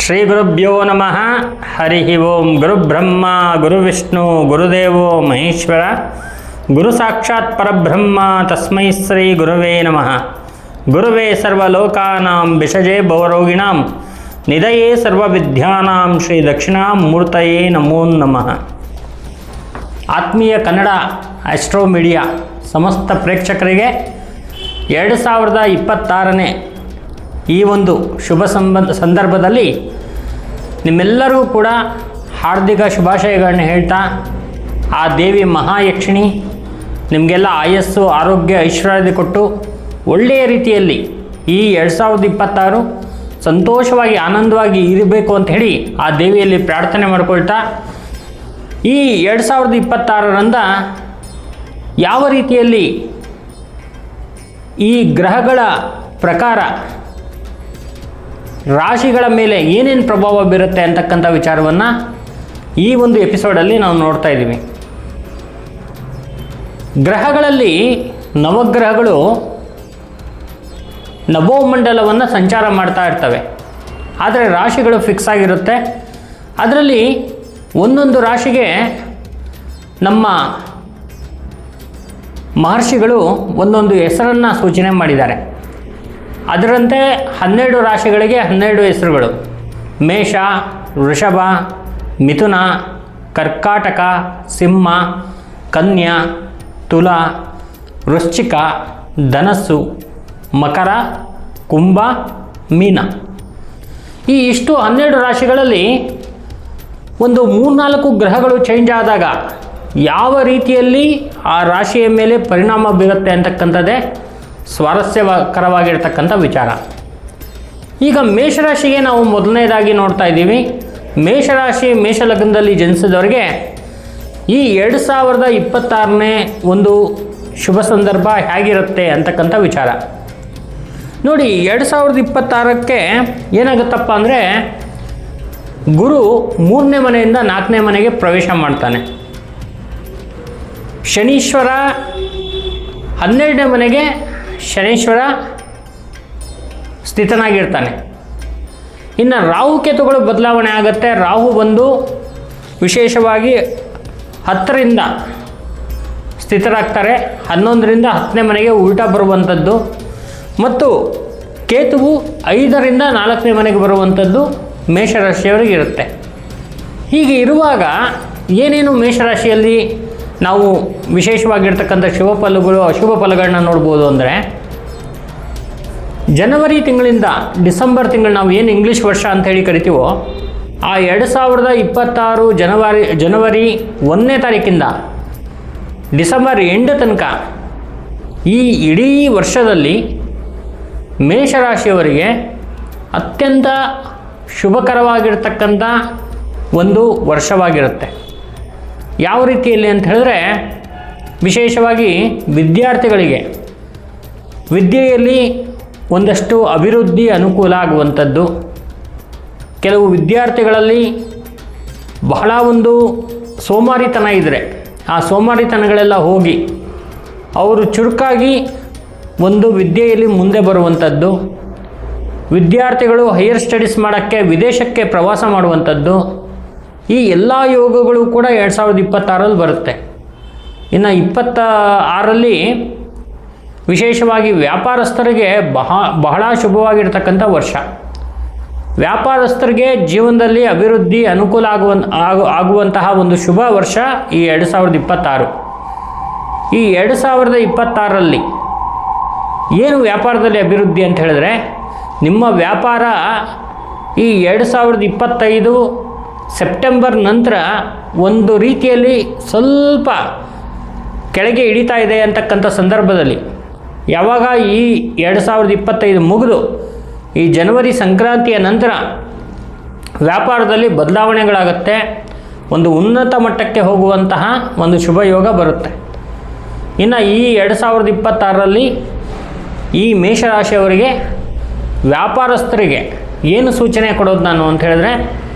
ಶ್ರೀ ಗುರುಭ್ಯೋ ನಮಃ. ಹರಿ ಓಂ. ಗುರುಬ್ರಹ್ಮ ಗುರುವಿಷ್ಣು ಗುರುದೇವೋ ಮಹೇಶ್ವರ, ಗುರು ಸಾಕ್ಷಾತ್ ಪರಬ್ರಹ್ಮ ತಸ್ಮೈ ಶ್ರೀ ಗುರುವೇ ನಮಃ. ಗುರುವೇ ಸರ್ವಲೋಕಾನಾಂ ವಿಷಜೇ ಭವರೋಗಿಣಾಂ ನಿಧಯೇ ಸರ್ವವಿದ್ಯಾನಾಂ ಶ್ರೀ ದಕ್ಷಿಣಾಮೂರ್ತಯೇ ನಮೋ ನಮಃ. ಆತ್ಮೀಯ ಕನ್ನಡ ಆಸ್ಟ್ರೋ ಮೀಡಿಯಾ ಸಮಸ್ತ ಪ್ರೇಕ್ಷಕರಿಗೆ 2026ನೇ ಈ ಒಂದು ಶುಭ ಸಂದರ್ಭದಲ್ಲಿ ನಿಮ್ಮೆಲ್ಲರಿಗೂ ಕೂಡ ಹಾರ್ದಿಕ ಶುಭಾಶಯಗಳನ್ನ ಹೇಳ್ತಾ, ಆ ದೇವಿ ಮಹಾಯಕ್ಷಿಣಿ ನಿಮಗೆಲ್ಲ ಆಯಸ್ಸು ಆರೋಗ್ಯ ಐಶ್ವರ್ಯ ಕೊಟ್ಟು ಒಳ್ಳೆಯ ರೀತಿಯಲ್ಲಿ ಈ 2026 ಸಂತೋಷವಾಗಿ ಆನಂದವಾಗಿ ಇರಬೇಕು ಅಂತ ಹೇಳಿ ಆ ದೇವಿಯಲ್ಲಿ ಪ್ರಾರ್ಥನೆ ಮಾಡಿಕೊಳ್ತಾ, ಈ 2026ರಿಂದ ಯಾವ ರೀತಿಯಲ್ಲಿ ಈ ಗ್ರಹಗಳ ಪ್ರಕಾರ ರಾಶಿಗಳ ಮೇಲೆ ಏನೇನು ಪ್ರಭಾವ ಬೀರುತ್ತೆ ಅಂತಕ್ಕಂಥ ವಿಚಾರವನ್ನು ಈ ಒಂದು ಎಪಿಸೋಡಲ್ಲಿ ನಾವು ನೋಡ್ತಾ ಇದ್ದೀವಿ. ಗ್ರಹಗಳಲ್ಲಿ ನವಗ್ರಹಗಳು ನಭೋಮಂಡಲವನ್ನು ಸಂಚಾರ ಮಾಡ್ತಾ ಇರ್ತವೆ, ಆದರೆ ರಾಶಿಗಳು ಫಿಕ್ಸ್ ಆಗಿರುತ್ತೆ. ಅದರಲ್ಲಿ ಒಂದೊಂದು ರಾಶಿಗೆ ನಮ್ಮ ಮಹರ್ಷಿಗಳು ಒಂದೊಂದು ಹೆಸರನ್ನು ಸೂಚನೆ ಮಾಡಿದ್ದಾರೆ. ಅದರಂತೆ 12 ರಾಶಿಗಳಿಗೆ 12 ಹೆಸರುಗಳು: ಮೇಷ, ವೃಷಭ, ಮಿಥುನ, ಕರ್ಕಾಟಕ, ಸಿಂಹ, ಕನ್ಯಾ, ತುಲ, ವೃಶ್ಚಿಕ, ಧನಸ್ಸು, ಮಕರ, ಕುಂಭ, ಮೀನ. ಈ ಇಷ್ಟು 12 ರಾಶಿಗಳಲ್ಲಿ ಒಂದು 3-4 ಗ್ರಹಗಳು ಚೇಂಜ್ ಆದಾಗ ಯಾವ ರೀತಿಯಲ್ಲಿ ಆ ರಾಶಿಯ ಮೇಲೆ ಪರಿಣಾಮ ಬೀರುತ್ತೆ ಅಂತಕ್ಕಂಥದ್ದೇ ಸ್ವಾರಸ್ಯಕರವಾಗಿರ್ತಕ್ಕಂಥ ವಿಚಾರ. ಈಗ ಮೇಷರಾಶಿಗೆ ನಾವು ಮೊದಲನೇದಾಗಿ ನೋಡ್ತಾ ಇದ್ದೀವಿ. ಮೇಷರಾಶಿ ಮೇಷಲಗ್ನದಲ್ಲಿ ಜನಿಸಿದವರಿಗೆ ಈ 2026ನೇ ಒಂದು ಶುಭ ಸಂದರ್ಭ ಹೇಗಿರುತ್ತೆ ಅಂತಕ್ಕಂಥ ವಿಚಾರ ನೋಡಿ. 2026ಕ್ಕೆ ಏನಾಗುತ್ತಪ್ಪ ಅಂದರೆ, ಗುರು 3ನೇ ಮನೆಯಿಂದ 4ನೇ ಮನೆಗೆ ಪ್ರವೇಶ ಮಾಡ್ತಾನೆ. ಶನೀಶ್ವರ 12ನೇ ಮನೆಗೆ ಶನೀಶ್ವರ ಸ್ಥಿತನಾಗಿರ್ತಾನೆ. ಇನ್ನು ರಾಹುಕೇತುಗಳು ಬದಲಾವಣೆ ಆಗುತ್ತೆ. ರಾಹು ಬಂದು ವಿಶೇಷವಾಗಿ 10ರಿಂದ ಸ್ಥಿತರಾಗ್ತಾರೆ, 11ರಿಂದ 10ನೇ ಮನೆಗೆ ಉಲ್ಟಾ ಬರುವಂಥದ್ದು, ಮತ್ತು ಕೇತುವು 5ರಿಂದ 4ನೇ ಮನೆಗೆ ಬರುವಂಥದ್ದು ಮೇಷರಾಶಿಯವರಿಗೆ ಇರುತ್ತೆ. ಹೀಗೆ ಇರುವಾಗ ಏನೇನು ಮೇಷರಾಶಿಯಲ್ಲಿ ನಾವು ವಿಶೇಷವಾಗಿರ್ತಕ್ಕಂಥ ಶುಭ ಫಲಗಳು ಅಶುಭ ಫಲಗಳನ್ನ ನೋಡ್ಬೋದು ಅಂದರೆ, ಜನವರಿ ತಿಂಗಳಿಂದ ಡಿಸೆಂಬರ್ ತಿಂಗಳು ನಾವು ಏನು ಇಂಗ್ಲೀಷ್ ವರ್ಷ ಅಂಥೇಳಿ ಕರಿತೀವೋ, ಆ 2026 ಜನವರಿ 1ನೇ ತಾರೀಕಿಂದ ಡಿಸೆಂಬರ್ ಎಂಡ್ ತನಕ ಈ ಇಡೀ ವರ್ಷದಲ್ಲಿ ಮೇಷರಾಶಿಯವರಿಗೆ ಅತ್ಯಂತ ಶುಭಕರವಾಗಿರ್ತಕ್ಕಂಥ ಒಂದು ವರ್ಷವಾಗಿರುತ್ತೆ. ಯಾವ ರೀತಿಯಲ್ಲಿ ಅಂತ ಹೇಳಿದ್ರೆ, ವಿಶೇಷವಾಗಿ ವಿದ್ಯಾರ್ಥಿಗಳಿಗೆ ವಿದ್ಯೆಯಲ್ಲಿ ಒಂದಷ್ಟು ಅಭಿವೃದ್ಧಿ ಅನುಕೂಲ ಆಗುವಂಥದ್ದು. ಕೆಲವು ವಿದ್ಯಾರ್ಥಿಗಳಲ್ಲಿ ಬಹಳ ಒಂದು ಸೋಮಾರಿತನ ಇದ್ದರೆ ಆ ಸೋಮಾರಿತನಗಳೆಲ್ಲ ಹೋಗಿ ಅವರು ಚುರುಕಾಗಿ ಒಂದು ವಿದ್ಯೆಯಲ್ಲಿ ಮುಂದೆ ಬರುವಂಥದ್ದು. ವಿದ್ಯಾರ್ಥಿಗಳು ಹೈಯರ್ ಸ್ಟಡೀಸ್ ಮಾಡೋಕ್ಕೆ ವಿದೇಶಕ್ಕೆ ಪ್ರವಾಸ ಮಾಡುವಂಥದ್ದು. ಈ ಎಲ್ಲ ಯೋಗಗಳು ಕೂಡ 2026ರಲ್ಲಿ ಬರುತ್ತೆ. ಇನ್ನು 26ರಲ್ಲಿ ವಿಶೇಷವಾಗಿ ವ್ಯಾಪಾರಸ್ಥರಿಗೆ ಬಹಳ ಶುಭವಾಗಿರ್ತಕ್ಕಂಥ ವರ್ಷ. ವ್ಯಾಪಾರಸ್ಥರಿಗೆ ಜೀವನದಲ್ಲಿ ಅಭಿವೃದ್ಧಿ ಅನುಕೂಲ ಆಗುವಂತಹ ಒಂದು ಶುಭ ವರ್ಷ ಈ 2026. ಈ 2026ರಲ್ಲಿ ಏನು ವ್ಯಾಪಾರದಲ್ಲಿ ಅಭಿವೃದ್ಧಿ ಅಂತ ಹೇಳಿದ್ರೆ, ನಿಮ್ಮ ವ್ಯಾಪಾರ ಈ 2025 ಸೆಪ್ಟೆಂಬರ್ ನಂತರ ಒಂದು ರೀತಿಯಲ್ಲಿ ಸ್ವಲ್ಪ ಕೆಳಗೆ ಇಳಿತಾ ಇದೆ ಅಂತಕ್ಕಂಥ ಸಂದರ್ಭದಲ್ಲಿ, ಯಾವಾಗ ಈ 2025 ಮುಗಿದು ಈ ಜನವರಿ ಸಂಕ್ರಾಂತಿಯ ನಂತರ ವ್ಯಾಪಾರದಲ್ಲಿ ಬದಲಾವಣೆಗಳಾಗುತ್ತೆ, ಒಂದು ಉನ್ನತ ಮಟ್ಟಕ್ಕೆ ಹೋಗುವಂತಹ ಒಂದು ಶುಭ ಯೋಗ ಬರುತ್ತೆ. ಇನ್ನು ಈ 2026ರಲ್ಲಿ ಈ ಮೇಷರಾಶಿಯವರಿಗೆ ವ್ಯಾಪಾರಸ್ಥರಿಗೆ ಏನು ಸೂಚನೆ ಕೊಡೋದು ನಾನು ಅಂತ ಹೇಳಿದ್ರೆ,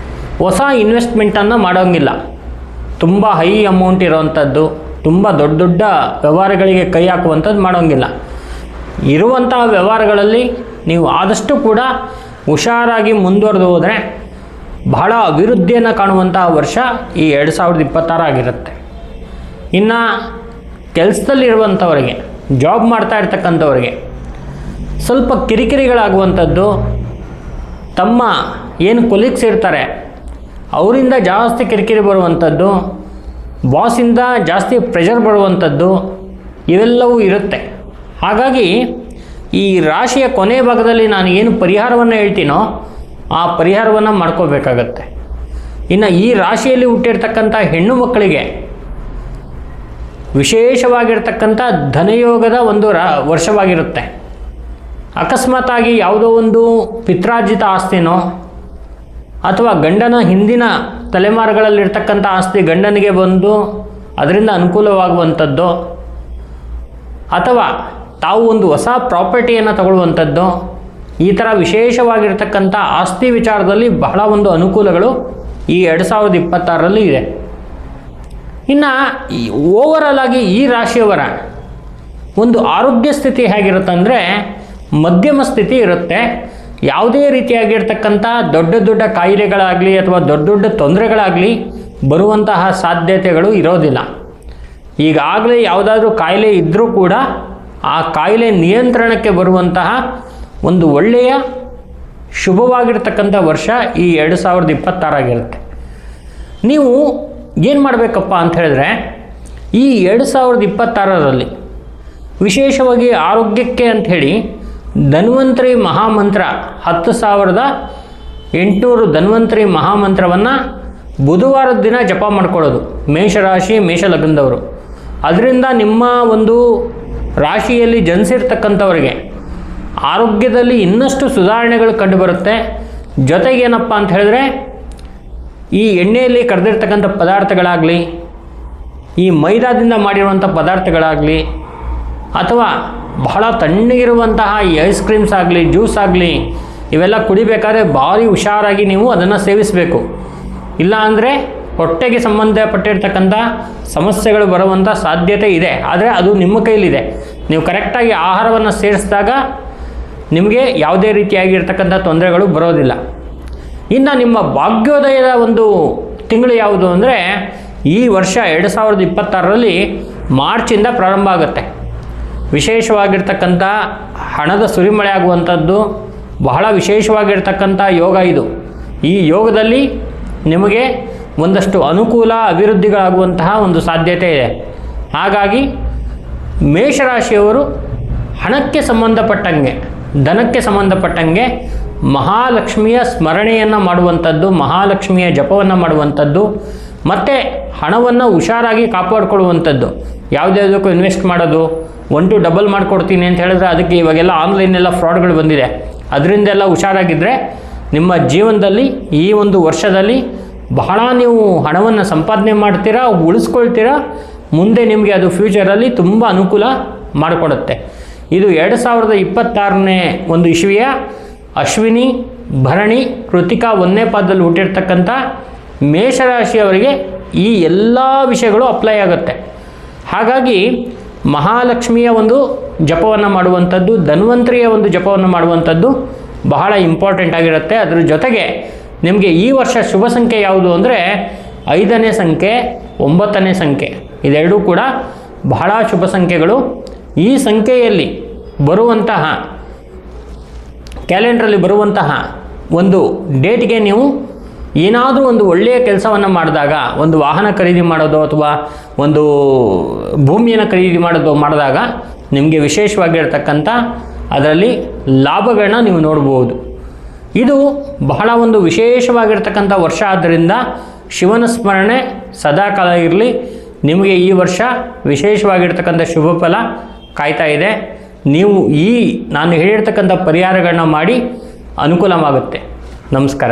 ಹೊಸ ಇನ್ವೆಸ್ಟ್ಮೆಂಟನ್ನು ಮಾಡೋಂಗಿಲ್ಲ. ತುಂಬ ಹೈ ಅಮೌಂಟ್ ಇರೋವಂಥದ್ದು, ತುಂಬ ದೊಡ್ಡ ದೊಡ್ಡ ವ್ಯವಹಾರಗಳಿಗೆ ಕೈ ಹಾಕುವಂಥದ್ದು ಮಾಡೋಂಗಿಲ್ಲ. ಇರುವಂತಹ ವ್ಯವಹಾರಗಳಲ್ಲಿ ನೀವು ಆದಷ್ಟು ಕೂಡ ಹುಷಾರಾಗಿ ಮುಂದುವರೆದು ಹೋದರೆ ಬಹಳ ಅಭಿವೃದ್ಧಿಯನ್ನು ಕಾಣುವಂತಹ ವರ್ಷ ಈ 2026 ಆಗಿರುತ್ತೆ. ಇನ್ನು ಕೆಲಸದಲ್ಲಿರುವಂಥವರಿಗೆ, ಜಾಬ್ ಮಾಡ್ತಾ ಇರ್ತಕ್ಕಂಥವ್ರಿಗೆ ಸ್ವಲ್ಪ ಕಿರಿಕಿರಿಗಳಾಗುವಂಥದ್ದು, ತಮ್ಮ ಏನು ಕೊಲೀಗ್ಸ್ ಇರ್ತಾರೆ ಅವರಿಂದ ಜಾಸ್ತಿ ಕಿರಿಕಿರಿ ಬರುವಂಥದ್ದು, ಬಾಸಿಂದ ಜಾಸ್ತಿ ಪ್ರೆಷರ್ ಬರುವಂಥದ್ದು ಇವೆಲ್ಲವೂ ಇರುತ್ತೆ. ಹಾಗಾಗಿ ಈ ರಾಶಿಯ ಕೊನೆ ಭಾಗದಲ್ಲಿ ನಾನು ಏನು ಪರಿಹಾರವನ್ನು ಹೇಳ್ತೀನೋ ಆ ಪರಿಹಾರವನ್ನು ಮಾಡ್ಕೋಬೇಕಾಗತ್ತೆ. ಇನ್ನು ಈ ರಾಶಿಯಲ್ಲಿ ಹುಟ್ಟಿರ್ತಕ್ಕಂಥ ಹೆಣ್ಣು ಮಕ್ಕಳಿಗೆ ವಿಶೇಷವಾಗಿರ್ತಕ್ಕಂಥ ಧನಯೋಗದ ಒಂದು ವರ್ಷವಾಗಿರುತ್ತೆ. ಅಕಸ್ಮಾತಾಗಿ ಯಾವುದೋ ಒಂದು ಪಿತ್ರಾರ್ಜಿತ ಆಸ್ತಿನೋ ಅಥವಾ ಗಂಡನ ಹಿಂದಿನ ತಲೆಮಾರುಗಳಲ್ಲಿರ್ತಕ್ಕಂಥ ಆಸ್ತಿ ಗಂಡನಿಗೆ ಬಂದು ಅದರಿಂದ ಅನುಕೂಲವಾಗುವಂಥದ್ದು, ಅಥವಾ ತಾವು ಒಂದು ಹೊಸ ಪ್ರಾಪರ್ಟಿಯನ್ನು ತಗೊಳ್ಳುವಂಥದ್ದು, ಈ ಥರ ವಿಶೇಷವಾಗಿರ್ತಕ್ಕಂಥ ಆಸ್ತಿ ವಿಚಾರದಲ್ಲಿ ಬಹಳ ಒಂದು ಅನುಕೂಲಗಳು ಈ 2026ರಲ್ಲಿ ಇದೆ. ಇನ್ನು ಓವರಾಲ್ ಆಗಿ ಈ ರಾಶಿಯವರ ಒಂದು ಆರೋಗ್ಯ ಸ್ಥಿತಿ ಹೇಗಿರುತ್ತೆ ಅಂದರೆ ಮಧ್ಯಮ ಸ್ಥಿತಿ ಇರುತ್ತೆ. ಯಾವುದೇ ರೀತಿಯಾಗಿರ್ತಕ್ಕಂಥ ದೊಡ್ಡ ದೊಡ್ಡ ಕಾಯಿಲೆಗಳಾಗಲಿ ಅಥವಾ ದೊಡ್ಡ ದೊಡ್ಡ ತೊಂದರೆಗಳಾಗಲಿ ಬರುವಂತಹ ಸಾಧ್ಯತೆಗಳು ಇರೋದಿಲ್ಲ. ಈಗಾಗಲೇ ಯಾವುದಾದ್ರೂ ಕಾಯಿಲೆ ಇದ್ದರೂ ಕೂಡ ಆ ಕಾಯಿಲೆ ನಿಯಂತ್ರಣಕ್ಕೆ ಬರುವಂತಹ ಒಂದು ಒಳ್ಳೆಯ ಶುಭವಾಗಿರ್ತಕ್ಕಂಥ ವರ್ಷ ಈ 2026 ಆಗಿರುತ್ತೆ. ನೀವು ಏನು ಮಾಡಬೇಕಪ್ಪ ಅಂತ ಹೇಳಿದ್ರೆ ಈ 2026ರಲ್ಲಿ ವಿಶೇಷವಾಗಿ ಆರೋಗ್ಯಕ್ಕೆ ಅಂಥೇಳಿ ಧನ್ವಂತರಿ ಮಹಾಮಂತ್ರ 10,800 ಧನ್ವಂತರಿ ಮಹಾಮಂತ್ರವನ್ನು ಬುಧವಾರದ ದಿನ ಜಪ ಮಾಡ್ಕೊಳ್ಳೋದು ಮೇಷರಾಶಿ ಮೇಷಲಗ್ನದವರು. ಅದರಿಂದ ನಿಮ್ಮ ಒಂದು ರಾಶಿಯಲ್ಲಿ ಜನಿಸಿರ್ತಕ್ಕಂಥವ್ರಿಗೆ ಆರೋಗ್ಯದಲ್ಲಿ ಇನ್ನಷ್ಟು ಸುಧಾರಣೆಗಳು ಕಂಡುಬರುತ್ತೆ. ಜೊತೆಗೇನಪ್ಪ ಅಂತ ಹೇಳಿದ್ರೆ ಈ ಎಣ್ಣೆಯಲ್ಲಿ ಕರೆದಿರ್ತಕ್ಕಂಥ ಪದಾರ್ಥಗಳಾಗಲಿ, ಈ ಮೈದಾದಿಂದ ಮಾಡಿರುವಂಥ ಪದಾರ್ಥಗಳಾಗಲಿ, ಅಥವಾ ಬಹಳ ತಣ್ಣಗಿರುವಂತಹ ಈ ಐಸ್ ಕ್ರೀಮ್ಸ್ ಆಗಲಿ, ಜ್ಯೂಸ್ ಆಗಲಿ, ಇವೆಲ್ಲ ಕುಡಿಬೇಕಾದ್ರೆ ಭಾರಿ ಹುಷಾರಾಗಿ ನೀವು ಅದನ್ನು ಸೇವಿಸಬೇಕು. ಇಲ್ಲ ಅಂದರೆ ಹೊಟ್ಟೆಗೆ ಸಂಬಂಧಪಟ್ಟಿರ್ತಕ್ಕಂಥ ಸಮಸ್ಯೆಗಳು ಬರುವಂಥ ಸಾಧ್ಯತೆ ಇದೆ. ಆದರೆ ಅದು ನಿಮ್ಮ ಕೈಲಿದೆ. ನೀವು ಕರೆಕ್ಟಾಗಿ ಆಹಾರವನ್ನು ಸೇರಿಸಿದಾಗ ನಿಮಗೆ ಯಾವುದೇ ರೀತಿಯಾಗಿರ್ತಕ್ಕಂಥ ತೊಂದರೆಗಳು ಬರೋದಿಲ್ಲ. ಇನ್ನು ನಿಮ್ಮ ಭಾಗ್ಯೋದಯದ ಒಂದು ತಿಂಗಳು ಯಾವುದು ಅಂದರೆ ಈ ವರ್ಷ 2026ರಲ್ಲಿ ಮಾರ್ಚಿಂದ ಪ್ರಾರಂಭ ಆಗುತ್ತೆ. ವಿಶೇಷವಾಗಿರ್ತಕ್ಕಂಥ ಹಣದ ಸುರಿಮಳೆ ಆಗುವಂಥದ್ದು ಬಹಳ ವಿಶೇಷವಾಗಿರ್ತಕ್ಕಂಥ ಯೋಗ ಇದು. ಈ ಯೋಗದಲ್ಲಿ ನಿಮಗೆ ಒಂದಷ್ಟು ಅನುಕೂಲ ಅಭಿವೃದ್ಧಿಗಳಾಗುವಂತಹ ಒಂದು ಸಾಧ್ಯತೆ ಇದೆ. ಹಾಗಾಗಿ ಮೇಷರಾಶಿಯವರು ಹಣಕ್ಕೆ ಸಂಬಂಧಪಟ್ಟಂಗೆ, ಧನಕ್ಕೆ ಸಂಬಂಧಪಟ್ಟಂಗೆ ಮಹಾಲಕ್ಷ್ಮಿಯ ಸ್ಮರಣೆಯನ್ನು ಮಾಡುವಂಥದ್ದು, ಮಹಾಲಕ್ಷ್ಮಿಯ ಜಪವನ್ನು ಮಾಡುವಂಥದ್ದು, ಮತ್ತು ಹಣವನ್ನು ಹುಷಾರಾಗಿ ಕಾಪಾಡಿಕೊಳ್ಳುವಂಥದ್ದು. ಯಾವುದ್ಯಾವುದಕ್ಕೂ ಇನ್ವೆಸ್ಟ್ ಮಾಡೋದು, 1 to ಡಬಲ್ ಮಾಡಿಕೊಡ್ತೀನಿ ಅಂತ ಹೇಳಿದ್ರೆ ಅದಕ್ಕೆ ಇವಾಗೆಲ್ಲ ಆನ್ಲೈನೆಲ್ಲ ಫ್ರಾಡ್ಗಳು ಬಂದಿದೆ. ಅದರಿಂದೆಲ್ಲ ಹುಷಾರಾಗಿದ್ದರೆ ನಿಮ್ಮ ಜೀವನದಲ್ಲಿ ಈ ಒಂದು ವರ್ಷದಲ್ಲಿ ಬಹಳ ನೀವು ಹಣವನ್ನು ಸಂಪಾದನೆ ಮಾಡ್ತೀರಾ, ಉಳಿಸ್ಕೊಳ್ತೀರಾ. ಮುಂದೆ ನಿಮಗೆ ಅದು ಫ್ಯೂಚರಲ್ಲಿ ತುಂಬ ಅನುಕೂಲ ಮಾಡಿಕೊಡುತ್ತೆ. ಇದು 2026ನೇ ಒಂದು ಇಸ್ವಿಯ ಅಶ್ವಿನಿ ಭರಣಿ ಕೃತಿಕಾ 1ನೇ ಪಾದದಲ್ಲಿ ಹುಟ್ಟಿರ್ತಕ್ಕಂಥ ಮೇಷರಾಶಿಯವರಿಗೆ ಈ ಎಲ್ಲ ವಿಷಯಗಳು ಅಪ್ಲೈ ಆಗುತ್ತೆ. ಹಾಗಾಗಿ ಮಹಾಲಕ್ಷ್ಮಿಯ ಒಂದು ಜಪವನ್ನು ಮಾಡುವಂಥದ್ದು, ಧನ್ವಂತರಿಯ ಒಂದು ಜಪವನ್ನು ಮಾಡುವಂಥದ್ದು ಬಹಳ ಇಂಪಾರ್ಟೆಂಟ್ ಆಗಿರುತ್ತೆ. ಅದರ ಜೊತೆಗೆ ನಿಮಗೆ ಈ ವರ್ಷ ಶುಭ ಸಂಖ್ಯೆ ಯಾವುದು ಅಂದರೆ 5ನೇ ಸಂಖ್ಯೆ, 9ನೇ ಸಂಖ್ಯೆ, ಇದೆರಡೂ ಕೂಡ ಬಹಳ ಶುಭ ಸಂಖ್ಯೆಗಳು. ಈ ಸಂಖ್ಯೆಯಲ್ಲಿ ಬರುವಂತಹ ಕ್ಯಾಲೆಂಡ್ರಲ್ಲಿ ಬರುವಂತಹ ಒಂದು ಡೇಟ್ಗೆ ನೀವು ಏನಾದರೂ ಒಂದು ಒಳ್ಳೆಯ ಕೆಲಸವನ್ನು ಮಾಡಿದಾಗ, ಒಂದು ವಾಹನ ಖರೀದಿ ಮಾಡೋದು ಅಥವಾ ಒಂದು ಭೂಮಿಯನ್ನು ಖರೀದಿ ಮಾಡಿದಾಗ ನಿಮಗೆ ವಿಶೇಷವಾಗಿರ್ತಕ್ಕಂಥ ಅದರಲ್ಲಿ ಲಾಭಗಳನ್ನ ನೀವು ನೋಡ್ಬೋದು. ಇದು ಬಹಳ ಒಂದು ವಿಶೇಷವಾಗಿರ್ತಕ್ಕಂಥ ವರ್ಷ. ಆದ್ದರಿಂದ ಶಿವನ ಸ್ಮರಣೆ ಸದಾಕಾಲ ಇರಲಿ. ನಿಮಗೆ ಈ ವರ್ಷ ವಿಶೇಷವಾಗಿರ್ತಕ್ಕಂಥ ಶುಭ ಫಲ ಕಾಯ್ತಾ ಇದೆ. ನೀವು ನಾನು ಹೇಳಿರ್ತಕ್ಕಂಥ ಪರಿಹಾರಗಳನ್ನ ಮಾಡಿ ಅನುಕೂಲವಾಗುತ್ತೆ. ನಮಸ್ಕಾರ.